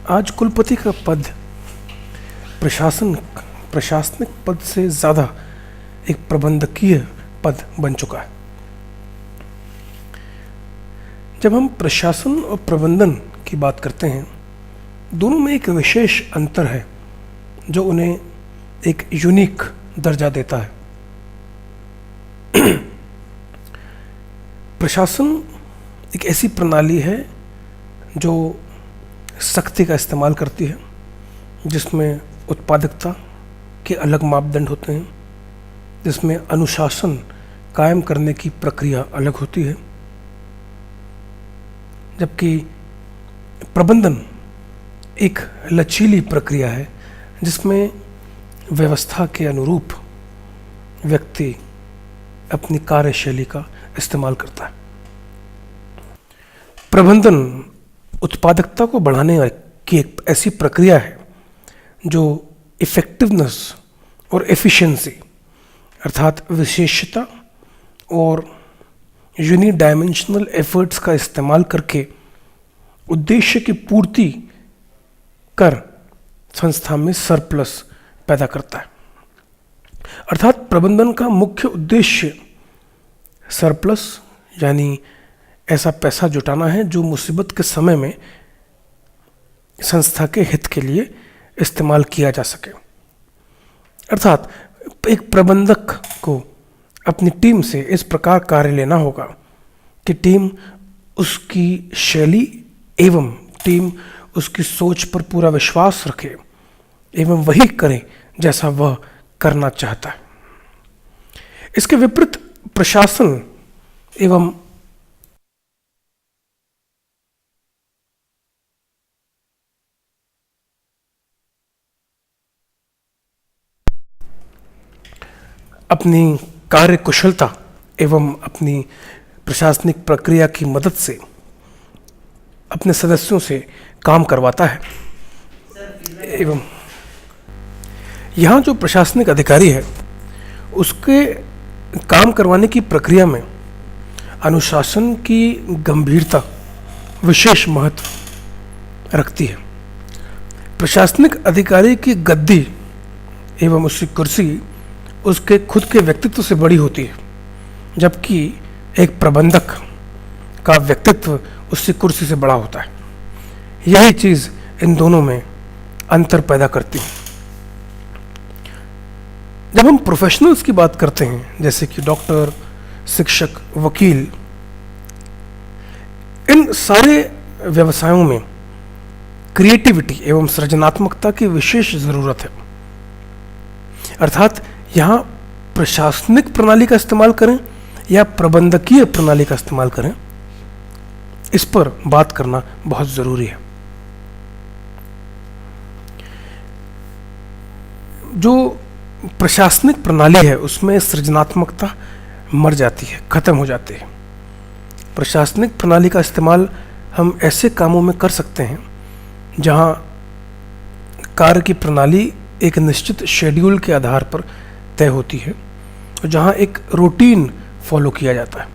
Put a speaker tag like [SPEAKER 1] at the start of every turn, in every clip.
[SPEAKER 1] आज कुलपति का पद प्रशासनिक पद से ज़्यादा एक प्रबंधकीय पद बन चुका है। जब हम प्रशासन और प्रबंधन की बात करते हैं, दोनों में एक विशेष अंतर है जो उन्हें एक यूनिक दर्जा देता है। प्रशासन एक ऐसी प्रणाली है जो शक्ति का इस्तेमाल करती है, जिसमें उत्पादकता के अलग मापदंड होते हैं, जिसमें अनुशासन कायम करने की प्रक्रिया अलग होती है, जबकि प्रबंधन एक लचीली प्रक्रिया है जिसमें व्यवस्था के अनुरूप व्यक्ति अपनी कार्यशैली का इस्तेमाल करता है। प्रबंधन उत्पादकता को बढ़ाने की एक ऐसी प्रक्रिया है जो इफेक्टिवनेस और एफिशिएंसी अर्थात विशेषता और यूनिडायमेंशनल एफर्ट्स का इस्तेमाल करके उद्देश्य की पूर्ति कर संस्था में सरप्लस पैदा करता है। अर्थात प्रबंधन का मुख्य उद्देश्य सरप्लस यानी ऐसा पैसा जुटाना है जो मुसीबत के समय में संस्था के हित के लिए इस्तेमाल किया जा सके। अर्थात एक प्रबंधक को अपनी टीम से इस प्रकार कार्य लेना होगा कि टीम उसकी शैली एवं टीम उसकी सोच पर पूरा विश्वास रखे एवं वही करे जैसा वह करना चाहता है। इसके विपरीत प्रशासन एवं अपनी कार्य कुशलता एवं अपनी प्रशासनिक प्रक्रिया की मदद से अपने सदस्यों से काम करवाता है। एवं यहाँ जो प्रशासनिक अधिकारी है उसके काम करवाने की प्रक्रिया में अनुशासन की गंभीरता विशेष महत्व रखती है। प्रशासनिक अधिकारी की गद्दी एवं उसकी कुर्सी उसके खुद के व्यक्तित्व से बड़ी होती है, जबकि एक प्रबंधक का व्यक्तित्व उसकी कुर्सी से बड़ा होता है। यही चीज़ इन दोनों में अंतर पैदा करती है। जब हम प्रोफेशनल्स की बात करते हैं जैसे कि डॉक्टर, शिक्षक, वकील, इन सारे व्यवसायों में क्रिएटिविटी एवं सृजनात्मकता की विशेष ज़रूरत है। अर्थात यहाँ प्रशासनिक प्रणाली का इस्तेमाल करें या प्रबंधकीय प्रणाली का इस्तेमाल करें, इस पर बात करना बहुत ज़रूरी है। जो प्रशासनिक प्रणाली है उसमें सृजनात्मकता मर जाती है, खत्म हो जाती है। प्रशासनिक प्रणाली का इस्तेमाल हम ऐसे कामों में कर सकते हैं जहां कार्य की प्रणाली एक निश्चित शेड्यूल के आधार पर तय होती है और जहां एक रूटीन फॉलो किया जाता है।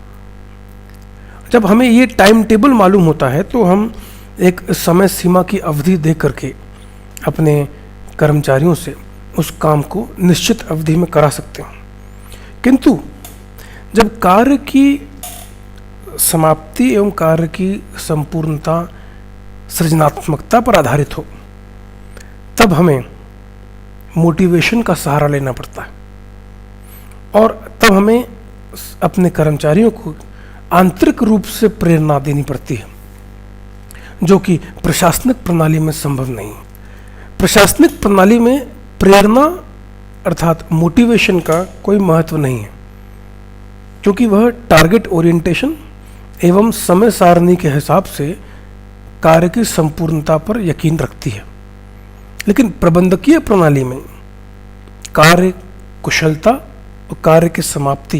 [SPEAKER 1] जब हमें ये टाइम टेबल मालूम होता है तो हम एक समय सीमा की अवधि दे करके अपने कर्मचारियों से उस काम को निश्चित अवधि में करा सकते हैं। किंतु जब कार्य की समाप्ति एवं कार्य की संपूर्णता सृजनात्मकता पर आधारित हो, तब हमें मोटिवेशन का सहारा लेना पड़ता है और तब हमें अपने कर्मचारियों को आंतरिक रूप से प्रेरणा देनी पड़ती है, जो कि प्रशासनिक प्रणाली में संभव नहीं है। प्रशासनिक प्रणाली में प्रेरणा अर्थात मोटिवेशन का कोई महत्व नहीं है, क्योंकि वह टारगेट ओरिएंटेशन एवं समय सारणी के हिसाब से कार्य की संपूर्णता पर यकीन रखती है। लेकिन प्रबंधकीय प्रणाली में कार्य कुशलता और कार्य की समाप्ति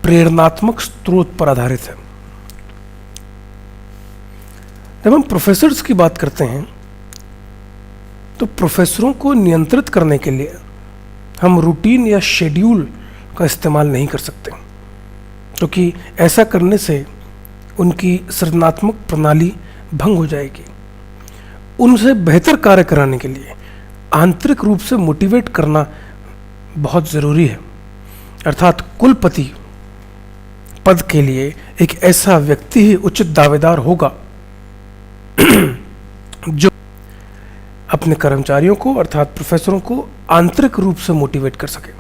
[SPEAKER 1] प्रेरणात्मक स्रोत पर आधारित है। जब हम प्रोफेसर्स की बात करते हैं तो प्रोफेसरों को नियंत्रित करने के लिए हम रूटीन या शेड्यूल का इस्तेमाल नहीं कर सकते, क्योंकि ऐसा करने से उनकी सृजनात्मक प्रणाली भंग हो जाएगी। उनसे बेहतर कार्य कराने के लिए आंतरिक रूप से मोटिवेट करना बहुत ज़रूरी है। अर्थात कुलपति पद के लिए एक ऐसा व्यक्ति ही उचित दावेदार होगा जो अपने कर्मचारियों को अर्थात प्रोफेसरों को आंतरिक रूप से मोटिवेट कर सके।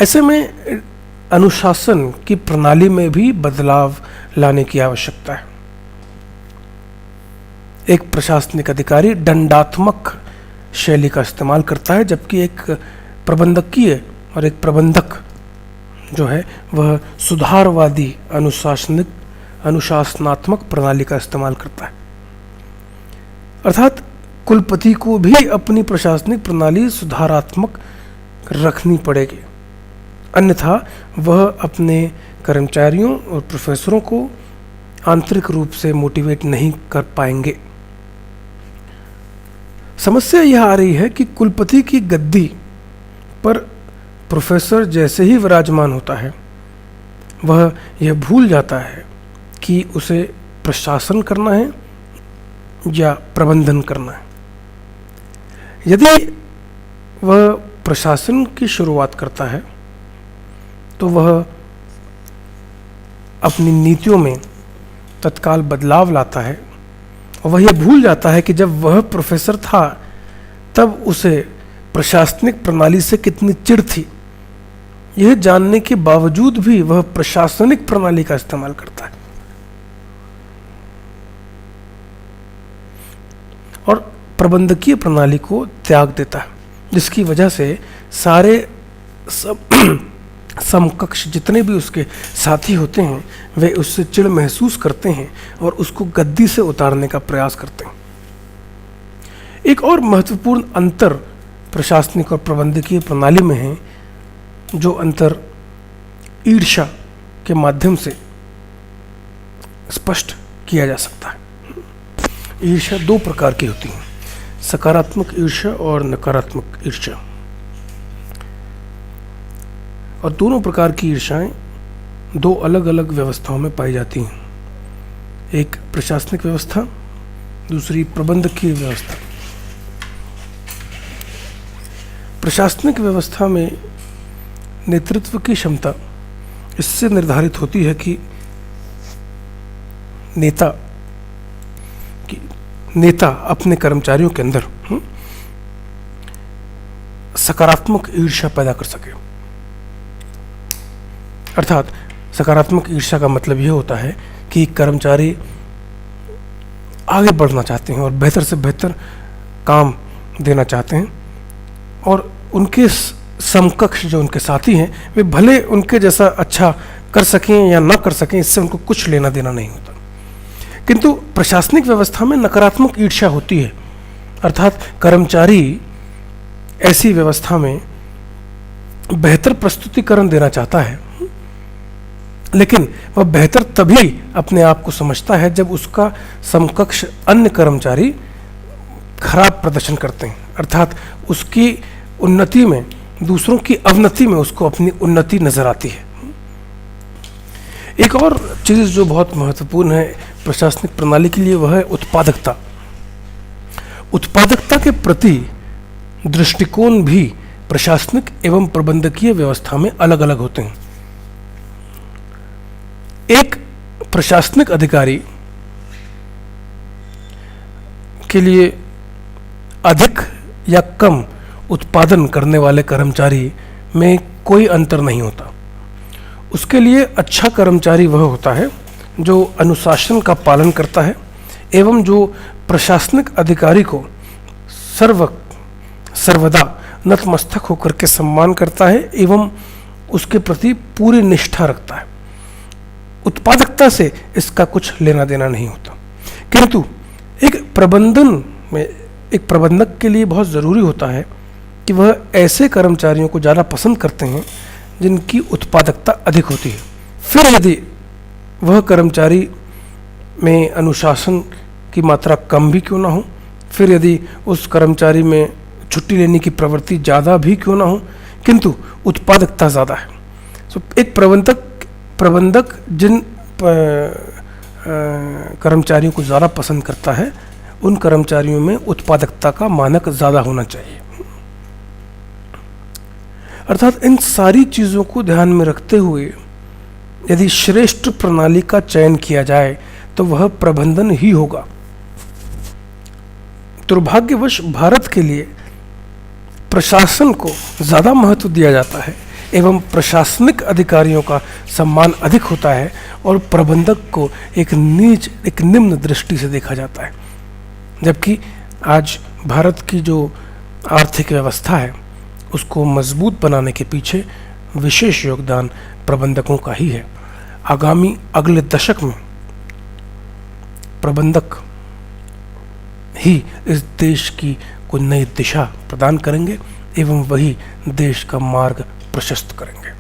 [SPEAKER 1] ऐसे में अनुशासन की प्रणाली में भी बदलाव लाने की आवश्यकता है। एक प्रशासनिक अधिकारी दंडात्मक शैली का इस्तेमाल करता है, जबकि एक प्रबंधकीय और एक प्रबंधक जो है वह सुधारवादी अनुशासनात्मक प्रणाली का इस्तेमाल करता है। अर्थात कुलपति को भी अपनी प्रशासनिक प्रणाली सुधारात्मक रखनी पड़ेगी, अन्यथा वह अपने कर्मचारियों और प्रोफेसरों को आंतरिक रूप से मोटिवेट नहीं कर पाएंगे। समस्या यह आ रही है कि कुलपति की गद्दी पर प्रोफेसर जैसे ही विराजमान होता है, वह यह भूल जाता है कि उसे प्रशासन करना है या प्रबंधन करना है। यदि वह प्रशासन की शुरुआत करता है तो वह अपनी नीतियों में तत्काल बदलाव लाता है और वह यह भूल जाता है कि जब वह प्रोफेसर था तब उसे प्रशासनिक प्रणाली से कितनी चिढ़ थी। यह जानने के बावजूद भी वह प्रशासनिक प्रणाली का इस्तेमाल करता है और प्रबंधकीय प्रणाली को त्याग देता है, जिसकी वजह से सारे समकक्ष जितने भी उसके साथी होते हैं वे उससे चिढ़ महसूस करते हैं और उसको गद्दी से उतारने का प्रयास करते हैं। एक और महत्वपूर्ण अंतर प्रशासनिक और प्रबंधकीय प्रणाली में है, जो अंतर ईर्ष्या के माध्यम से स्पष्ट किया जा सकता है। ईर्ष्या दो प्रकार की होती है, सकारात्मक ईर्ष्या और नकारात्मक ईर्ष्या, और दोनों प्रकार की ईर्ष्याएं दो अलग अलग व्यवस्थाओं में पाई जाती हैं। एक प्रशासनिक व्यवस्था, दूसरी प्रबंधकीय व्यवस्था। प्रशासनिक व्यवस्था में नेतृत्व की क्षमता इससे निर्धारित होती है कि नेता अपने कर्मचारियों के अंदर सकारात्मक ईर्ष्या पैदा कर सके। अर्थात सकारात्मक ईर्ष्या का मतलब यह होता है कि कर्मचारी आगे बढ़ना चाहते हैं और बेहतर से बेहतर काम देना चाहते हैं और उनके समकक्ष जो उनके साथी हैं वे भले उनके जैसा अच्छा कर सकें या ना कर सकें, इससे उनको कुछ लेना देना नहीं होता। किंतु प्रशासनिक व्यवस्था में नकारात्मक ईर्ष्या होती है, अर्थात कर्मचारी ऐसी व्यवस्था में बेहतर प्रस्तुतिकरण देना चाहता है, लेकिन वह बेहतर तभी अपने आप को समझता है जब उसका समकक्ष अन्य कर्मचारी खराब प्रदर्शन करते हैं। अर्थात उसकी उन्नति में, दूसरों की अवनति में उसको अपनी उन्नति नजर आती है। एक और चीज़ जो बहुत महत्वपूर्ण है प्रशासनिक प्रणाली के लिए, वह है उत्पादकता। उत्पादकता के प्रति दृष्टिकोण भी प्रशासनिक एवं प्रबंधकीय व्यवस्था में अलग अलग होते हैं। एक प्रशासनिक अधिकारी के लिए अधिक या कम उत्पादन करने वाले कर्मचारी में कोई अंतर नहीं होता। उसके लिए अच्छा कर्मचारी वह होता है जो अनुशासन का पालन करता है एवं जो प्रशासनिक अधिकारी को सर्वदा नतमस्तक होकर के सम्मान करता है एवं उसके प्रति पूरी निष्ठा रखता है। उत्पादकता से इसका कुछ लेना देना नहीं होता, किंतु एक प्रबंधक के लिए बहुत ज़रूरी होता है कि वह ऐसे कर्मचारियों को ज़्यादा पसंद करते हैं जिनकी उत्पादकता अधिक होती है। फिर यदि वह कर्मचारी में अनुशासन की मात्रा कम भी क्यों ना हो, फिर यदि उस कर्मचारी में छुट्टी लेने की प्रवृत्ति ज़्यादा भी क्यों ना हो, किंतु उत्पादकता ज़्यादा है। एक प्रबंधक जिन कर्मचारियों को ज़्यादा पसंद करता है, उन कर्मचारियों में उत्पादकता का मानक ज़्यादा होना चाहिए। अर्थात इन सारी चीज़ों को ध्यान में रखते हुए यदि श्रेष्ठ प्रणाली का चयन किया जाए तो वह प्रबंधन ही होगा। दुर्भाग्यवश भारत के लिए प्रशासन को ज़्यादा महत्व दिया जाता है एवं प्रशासनिक अधिकारियों का सम्मान अधिक होता है और प्रबंधक को एक निम्न दृष्टि से देखा जाता है। जबकि आज भारत की जो आर्थिक व्यवस्था है उसको मजबूत बनाने के पीछे विशेष योगदान प्रबंधकों का ही है। अगले दशक में प्रबंधक ही इस देश की कोई नई दिशा प्रदान करेंगे एवं वही देश का मार्ग प्रशस्त करेंगे।